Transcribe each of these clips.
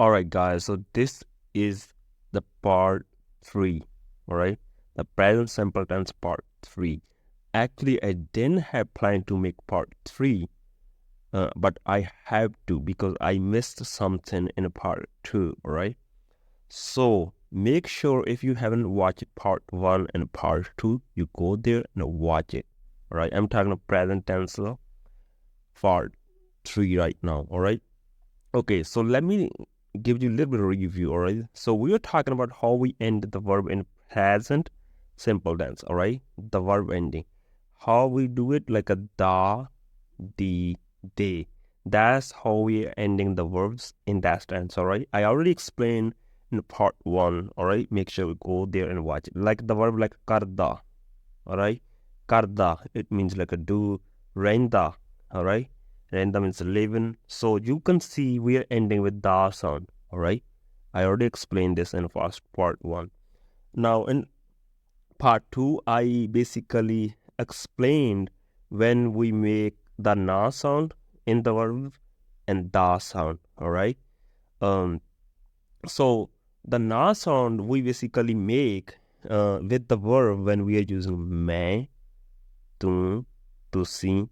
Alright guys, so this is the part 3, alright? The present simple tense part 3. Actually, I didn't have planned to make part 3, but I have to because I missed something in part 2, alright? So, make sure if you haven't watched part 1 and part 2, you go there and watch it, alright? I'm talking about present tense part 3 right now, alright? Okay, so let me give you a little bit of review, all right? So we are talking about how we end the verb in present simple tense, all right? The verb ending. How we do it like a da, the, they. That's how we are ending the verbs in that tense, all right? I already explained in part 1, all right? Make sure we go there and watch it. Like the verb like karda, all right? Karda, it means like a do, renda, all right? Renda means living. So you can see we are ending with da sound, all right? I already explained this in first part 1. Now in part 2, I basically explained when we make the na sound in the verb and da sound, all right? So the na sound we basically make with the verb when we are using मैं, तुम, तुसी,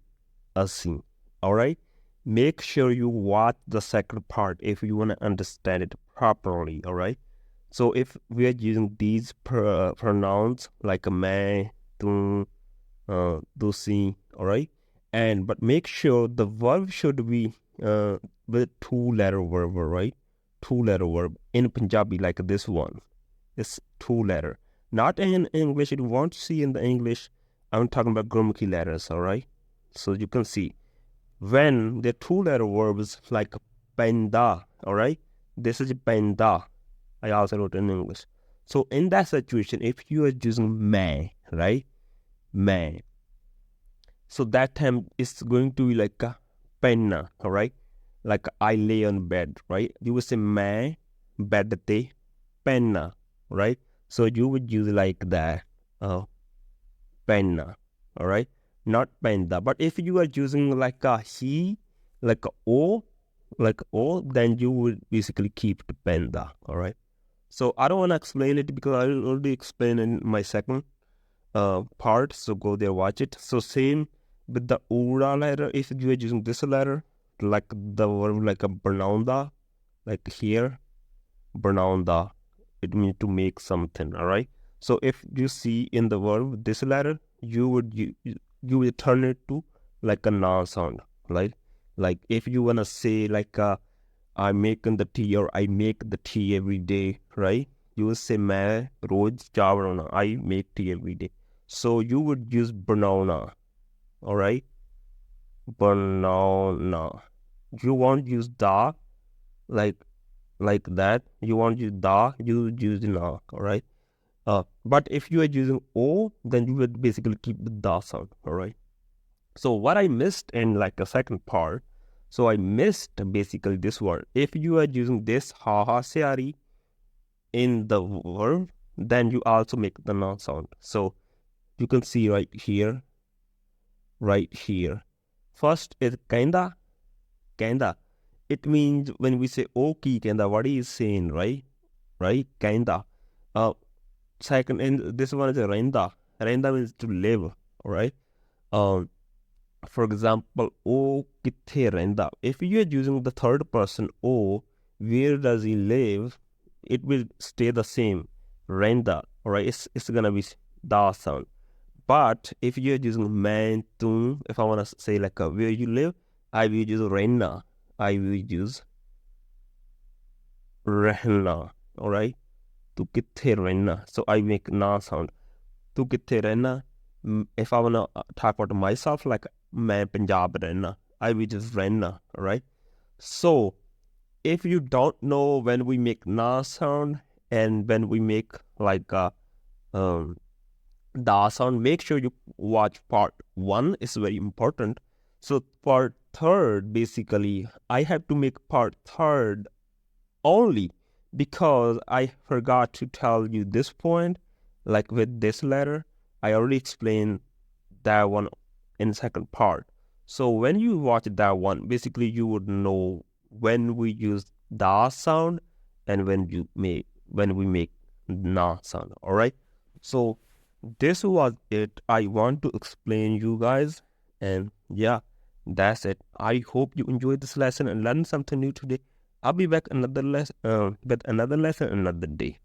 ਅਸੀਂ. All right, make sure you watch the second part if you want to understand it properly. All right, so if we are using these pronouns like मैं, तुम, तुसी, all right, but make sure the verb should be with 2-letter verb, all right? 2-letter verb in Punjabi like this one. It's 2-letter. Not in English. You won't see in the English. I'm talking about Gurmukhi letters, all right? So you can see when the 2-letter verbs like penda, all right? This is penda. I also wrote in English. So in that situation, if you are using मैं, right? मैं. So that time it's going to be like a penna, all right? Like I lay on bed, right? You would say मैं bed te penna, right? So you would use like that, penna, all right? Not penda. But if you are using like a he, like a o, then you would basically keep the penda, all right? So I don't want to explain it because I already explained in my second part. So go there, watch it. So same with the ura letter. If you are using this letter, like the verb like a bernanda, like here, bernanda, it means to make something, all right? So if you see in the verb this letter, you would turn it to like a noun sound, right? Like if you want to say like I'm making the tea or I make the tea every day, right? You will say मैं रोज चाय बनाना, I make tea every day. So you would use banana, all right? Banana. You won't use da like that. You won't use da, you use na, all right? But if you are using o, then you would basically keep the da sound, all right? So what I missed in like a second part, so I missed basically this word. If you are using this ha ha seari in the verb, then you also make the na sound. So you can see right here. First is kinda. It means when we say okay, kinda, what is saying, right? Kinda. Second, and this one is a renda. Renda means to live, all right? For example, o kithe renda. If you are using the third person o, where does he live? It will stay the same. Renda, all right? It's gonna be da sound. But if you're using man, tum, if I want to say like where you live, I will use renna. I will use rehna. All right? Tu kithe renna. So I make na sound. Tu kithe renna. If I want to talk about myself, like मैं पंजाब रहना, I will just renna. All right? So if you don't know when we make na sound and when we make like da sound, make sure you watch part 1. It's very important. So part 3rd, basically I have to make part 3rd only because I forgot to tell you this point. Like with this letter, I already explained that one in second part. So when you watch that one, basically you would know when we use da sound, and when we make na sound. All right. So this was it. I want to explain you guys, and yeah, that's it. I hope you enjoyed this lesson and learned something new today. I'll be back with another lesson another day.